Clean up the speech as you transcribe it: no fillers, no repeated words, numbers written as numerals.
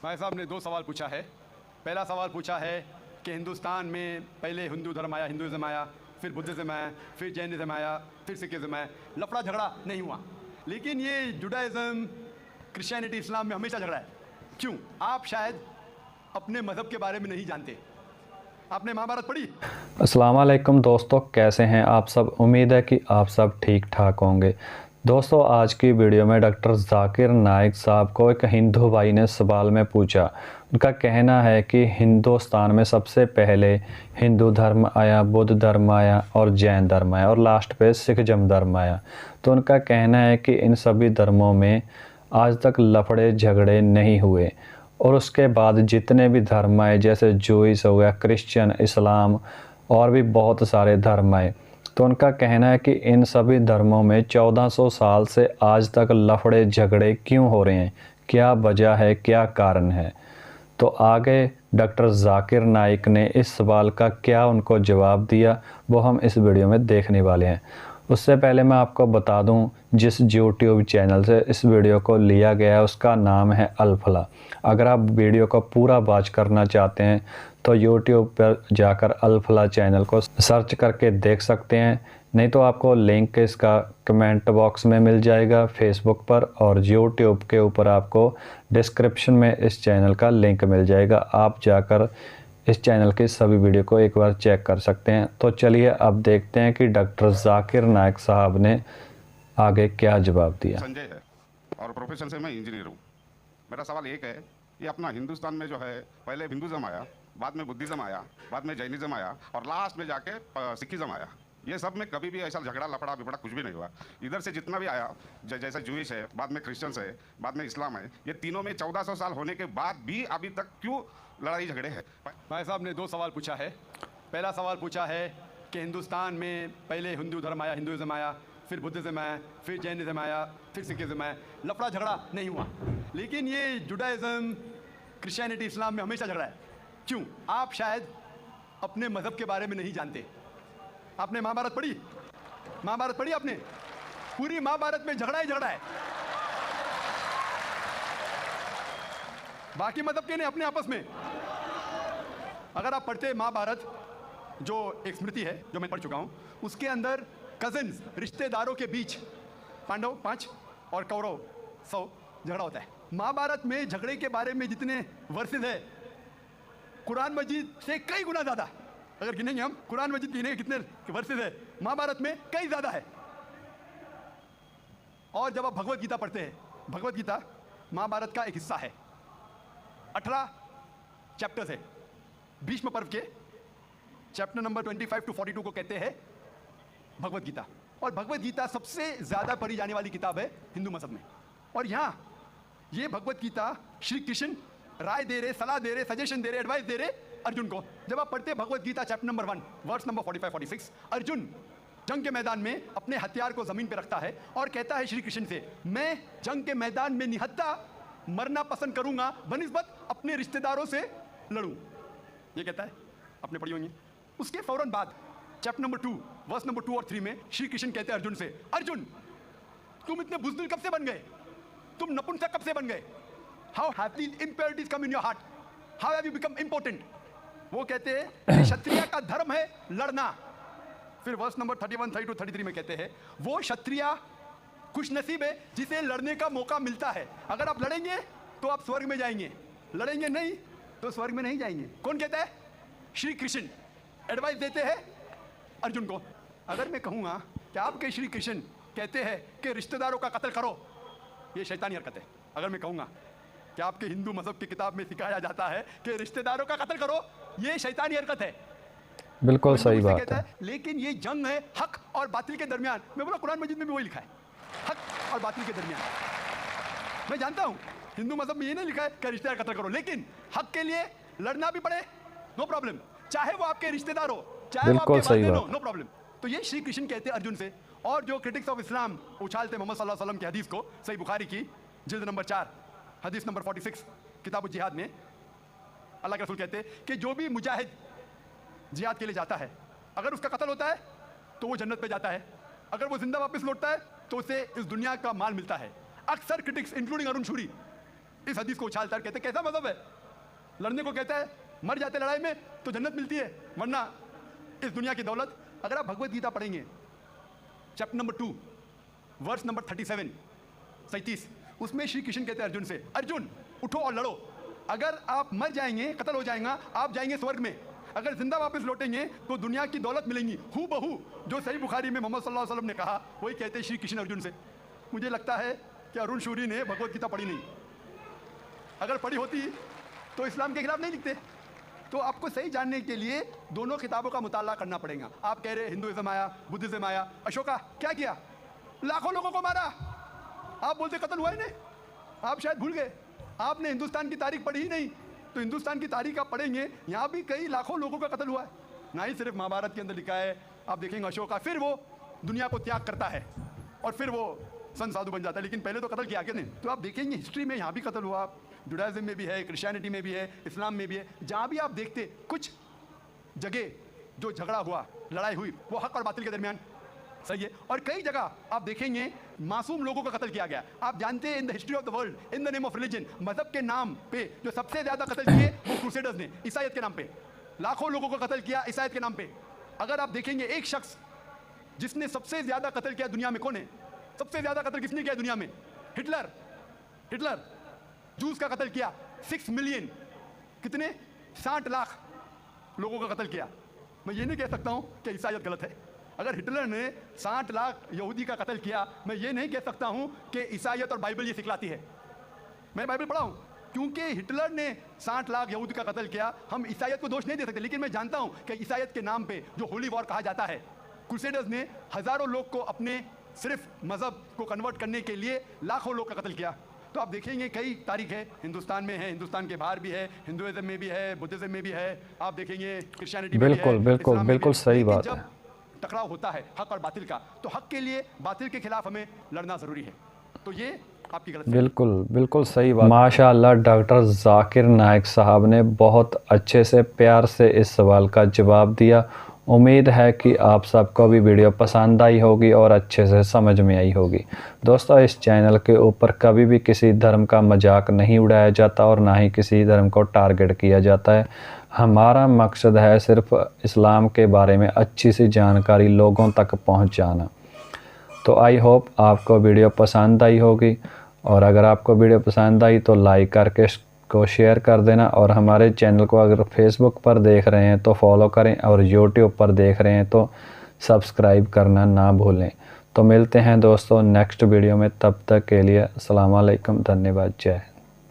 भाई साहब ने दो सवाल पूछा है। पहला सवाल पूछा है कि हिंदुस्तान में पहले हिंदू धर्म आया, हिंदुइज्म आया, फिर बुद्धिज़्म आया, फिर जैनिज़्म आया, फिर सिखिज़्म आया, लफड़ा झगड़ा नहीं हुआ। लेकिन ये जुडाइज़म, क्रिश्चियनिटी, इस्लाम में हमेशा झगड़ा है। क्यों? आप शायद अपने मज़हब के बारे में नहीं जानते। आपने महाभारत पढ़ी? अस्सलाम वालेकुम दोस्तों, कैसे हैं आप सब। उम्मीद है कि आप सब ठीक ठाक होंगे। दोस्तों, आज की वीडियो में डॉक्टर जाकिर नाइक साहब को एक हिंदू भाई ने सवाल में पूछा। उनका कहना है कि हिंदुस्तान में सबसे पहले हिंदू धर्म आया, बुद्ध धर्म आया और जैन धर्म आया और लास्ट पे सिखिज़्म धर्म आया। तो उनका कहना है कि इन सभी धर्मों में आज तक लफड़े झगड़े नहीं हुए और उसके बाद जितने भी धर्म आए, जैसे जूइस हो गया, क्रिश्चियन, इस्लाम और भी बहुत सारे धर्म आए, तो उनका कहना है कि इन सभी धर्मों में 1400 साल से आज तक लफड़े झगड़े क्यों हो रहे हैं, क्या वजह है, क्या कारण है। तो आगे डॉक्टर जाकिर नाइक ने इस सवाल का क्या उनको जवाब दिया, वो हम इस वीडियो में देखने वाले हैं। उससे पहले मैं आपको बता दूं, जिस यूट्यूब चैनल से इस वीडियो को लिया गया है उसका नाम है अल-फलाह। अगर आप वीडियो को पूरा वॉच करना चाहते हैं तो यूट्यूब पर जाकर अल-फलाह चैनल को सर्च करके देख सकते हैं, नहीं तो आपको लिंक इसका कमेंट बॉक्स में मिल जाएगा फेसबुक पर, और यूट्यूब के ऊपर आपको डिस्क्रिप्शन में इस चैनल का लिंक मिल जाएगा। आप जाकर इस चैनल के सभी वीडियो को एक बार चेक कर सकते हैं। तो चलिए अब देखते हैं कि डॉक्टर जाकिर नाइक साहब ने आगे क्या जवाब दिया। संजय है और प्रोफेशन से मैं इंजीनियर हूँ। मेरा सवाल एक है, ये अपना हिंदुस्तान में जो है पहले हिंदुज़म आया, बाद में बुद्धिज़्म आया, बाद में जैनिज़्म आया और लास्ट में जाके सिखिज़्म आया। ये सब में कभी भी ऐसा झगड़ा लफड़ा बिपड़ा कुछ भी नहीं हुआ। इधर से जितना भी आया, जैसे जूइश है, बाद में क्रिश्चियंस है, बाद में इस्लाम है, ये तीनों में 1400 साल होने के बाद भी अभी तक क्यों लड़ाई झगड़े हैं। भाई साहब ने दो सवाल पूछा है। पहला सवाल पूछा है कि हिंदुस्तान में पहले हिंदू धर्म आया, हिंदुइज्म आया, फिर बुद्धिज़्म आया, फिर जैनिज़्म आया, फिर सिखिज़्म आया, लफड़ा झगड़ा नहीं हुआ। लेकिन ये जुडाइज़म, क्रिश्चियनिटी, इस्लाम में हमेशा झगड़ा है। क्यों? आप शायद अपने मज़हब के बारे में नहीं जानते। आपने महाभारत पढ़ी? महाभारत पढ़ी आपने? पूरी महाभारत में झगड़ा ही झगड़ा है। बाकी मज़हब के नहीं, अपने आपस में। अगर आप पढ़ते महाभारत, जो एक स्मृति है जो मैं पढ़ चुका हूं, उसके अंदर कजिन्स, रिश्तेदारों के बीच पांडव 5 और कौरव 100 झगड़ा होता है। महाभारत में झगड़े के बारे में जितने वर्सेस है, कुरान मजीद से कई गुना ज्यादा। अगर गिनेंगे हम, कुरान मजीद गिनेंगे कितने वर्सेस है, महाभारत में कई ज्यादा है। और जब आप भगवत गीता पढ़ते हैं, भगवत गीता महाभारत का एक हिस्सा है। 18 चैप्टर्स है। भीष्म पर्व के चैप्टर नंबर 25 to 42 को कहते हैं भगवत गीता। और भगवत गीता सबसे ज्यादा पढ़ी जाने वाली किताब है हिंदू मजहब में। और यहाँ ये भगवत गीता श्री कृष्ण राय दे रहे, सलाह दे रहे, सजेशन दे रहे, एडवाइस दे रहे अर्जुन को। जब आप पढ़ते Bhagavad Gita chapter number 1 verse number 45-46, Arjun जंग के मैदान में अपने हथियार को जमीन पे रखता है और कहता है श्री कृष्ण से, मैं जंग के मैदान में निहत्था मरना पसंद करूंगा बनिस्बत अपने रिश्तेदारों से लड़ूं। ये कहता है, आपने पढ़ी होंगी। उसके फौरन बाद चैप्टर नंबर 2 वर्स नंबर 2 और 3 में श्री कृष्ण कहते हैं अर्जुन से, अर्जुन तुम इतने बुज़दिल कब से बन गए, तुम नपुंसक कब से बन गए, how have these impurities come in your heart, how have you become important. वो कहते हैं क्षत्रिय का धर्म है लड़ना। फिर वर्स नंबर 31, 32, 33 में कहते हैं, वो क्षत्रिय खुश नसीब है जिसे लड़ने का मौका मिलता है। अगर आप लड़ेंगे तो आप स्वर्ग में जाएंगे, लड़ेंगे नहीं तो स्वर्ग में नहीं जाएंगे। कौन कहता है? श्री कृष्ण एडवाइस देते हैं अर्जुन को। अगर मैं कहूँगा कि आपके श्री कृष्ण कहते हैं कि रिश्तेदारों का कत्ल करो, ये शैतानी हरकत है। अगर मैं कहूँगा कि आपके हिंदू मजहब की किताब में सिखाया जाता है कि रिश्तेदारों का कत्ल करो, ये शैतानी हरकत है। बिल्कुल सही बात है। लेकिन ये जंग है हक और बातिल के दरमियान। मैं बोला कुरान मजीद में भी वही लिखा है, हक और बातिल के दरमियान। मैं जानता हूँ हिंदू मजहब में ये नहीं लिखा है कि रिश्तेदार कत्ल करो, लेकिन हक के लिए लड़ना भी पड़े, नो प्रॉब्लम, चाहे वो आपके रिश्तेदार हो, चाहे वो आपके वालिदैन हो, नो प्रॉब्लम। तो ये श्री कृष्ण कहते हैं अर्जुन से। और जो क्रिटिक्स ऑफ इस्लाम उछालते मोहम्मद सल्लल्लाहु अलैहि वसल्लम की हदीस को, सही बुखारी की जिल्द नंबर 4 हदीस नंबर 46 किताब जिहाद में अल्लाह के रसूल कहते हैं कि जो भी मुजाहिद जिहाद के लिए जाता है, अगर उसका कत्ल होता है तो वो जन्नत पे जाता है, अगर वो जिंदा वापस लौटता है तो उसे इस दुनिया का माल मिलता है। अक्सर क्रिटिक्स इंक्लूडिंग अरुण शूरी इस हदीस को उछालता कहते कैसा मजहब है? लड़ने को कहता है मर जाते लड़ाई में तो जन्नत मिलती है, वरना इस दुनिया की दौलत। अगर आप भगवत गीता पढ़ेंगे चैप्टर नंबर 2 वर्स नंबर 37, उसमें श्री कृष्ण कहते हैं अर्जुन से, अर्जुन उठो और लड़ो। अगर आप मर जाएंगे, कत्ल हो जाएगा, आप जाएंगे स्वर्ग में। अगर जिंदा वापस लौटेंगे तो दुनिया की दौलत मिलेंगी हू बहू जो सही बुखारी में मोहम्मद सल्लल्लाहु अलैहि वसल्लम ने कहा, वही कहते श्री कृष्ण अर्जुन से। मुझे लगता है कि अरुण शूरी ने भगवत गीता पढ़ी नहीं। अगर पढ़ी होती तो इस्लाम के खिलाफ नहीं लिखते। तो आपको सही जानने के लिए दोनों किताबों का मुताला करना पड़ेगा। आप कह रहे हिंदुइज्म आया, बुद्धिज्म आया, अशोका क्या किया? लाखों लोगों को मारा। आप बोलते कत्ल हुआ ही नहीं, आप शायद भूल गए, आपने हिंदुस्तान की तारीख पढ़ी ही नहीं। तो हिंदुस्तान की तारीख आप पढ़ेंगे, यहाँ भी कई लाखों लोगों का कत्ल हुआ है, ना ही सिर्फ महाभारत के अंदर लिखा है। आप देखेंगे अशोका फिर वो दुनिया को त्याग करता है और फिर वो संत साधु बन जाता है, लेकिन पहले तो कत्ल किया क्या नहीं। तो आप देखेंगे हिस्ट्री में यहाँ भी कत्ल हुआ, जुडाइज्म में भी है, क्रिश्चियनिटी में भी है, इस्लाम में भी है। जहाँ भी आप देखते कुछ जगह जो झगड़ा हुआ, लड़ाई हुई, वो हक और बातिल के दरमियान, सही है। और कई जगह आप देखेंगे मासूम लोगों का कत्ल किया गया। आप जानते हैं in the history of the world, in the name of religion, मजहब के नाम पे जो सबसे ज्यादा कत्ल किए वो क्रूसेडर्स ने, ईसाईयत के नाम पे लाखों लोगों को कत्ल किया, ईसाईयत के नाम पे। अगर आप देखेंगे एक शख्स जिसने सबसे ज्यादा कत्ल किया दुनिया में, कौन है? सबसे ज्यादा कत्ल किसने किया दुनिया में? हिटलर जूस का कत्ल किया, 6 मिलियन, कितने? 60 लाख लोगों का कत्ल किया। मैं ये नहीं कह सकता हूं कि ईसाईयत गलत है। अगर हिटलर ने 60 लाख यहूदी का कत्ल किया, मैं ये नहीं कह सकता हूं कि ईसाईयत और बाइबल ये सिखलाती है। मैं बाइबल पढ़ा हूं, क्योंकि हिटलर ने 60 लाख यहूदी का कत्ल किया, हम ईसाईयत को दोष नहीं दे सकते। लेकिन मैं जानता हूं कि ईसाईयत के नाम पे जो होली वॉर कहा जाता है, क्रूसेडर्स ने हजारों लोग को अपने सिर्फ मजहब को कन्वर्ट करने के लिए लाखों लोग का कत्ल किया। तो आप देखेंगे कई तारीख है, हिंदुस्तान में है, हिंदुस्तान के बाहर भी है, हिंदुइज्म में भी है, बुद्धिज्म में भी है, आप देखेंगे क्रिश्चियनिटी में भी है, इस्लाम में भी है। सही बात जब है। टकराव होता है हक और बातिल का, तो हक के लिए बातिल के खिलाफ हमें लड़ना जरूरी है। तो ये आपकी गलत बिल्कुल सही बात। माशाअल्लाह डॉक्टर जाकिर नाइक साहब ने बहुत अच्छे से प्यार से इस सवाल का जवाब दिया। उम्मीद है कि आप सबको भी वीडियो पसंद आई होगी और अच्छे से समझ में आई होगी। दोस्तों, इस चैनल के ऊपर कभी भी किसी धर्म का मजाक नहीं उड़ाया जाता और ना ही किसी धर्म को टारगेट किया जाता है। हमारा मकसद है सिर्फ इस्लाम के बारे में अच्छी सी जानकारी लोगों तक पहुंचाना। तो आई होप आपको वीडियो पसंद आई होगी, और अगर आपको वीडियो पसंद आई तो लाइक करके को शेयर कर देना। और हमारे चैनल को अगर फेसबुक पर देख रहे हैं तो फॉलो करें, और यूट्यूब पर देख रहे हैं तो सब्सक्राइब करना ना भूलें। तो मिलते हैं दोस्तों नेक्स्ट वीडियो में, तब तक के लिए अस्सलाम वालेकुम, धन्यवाद, जय हिंद।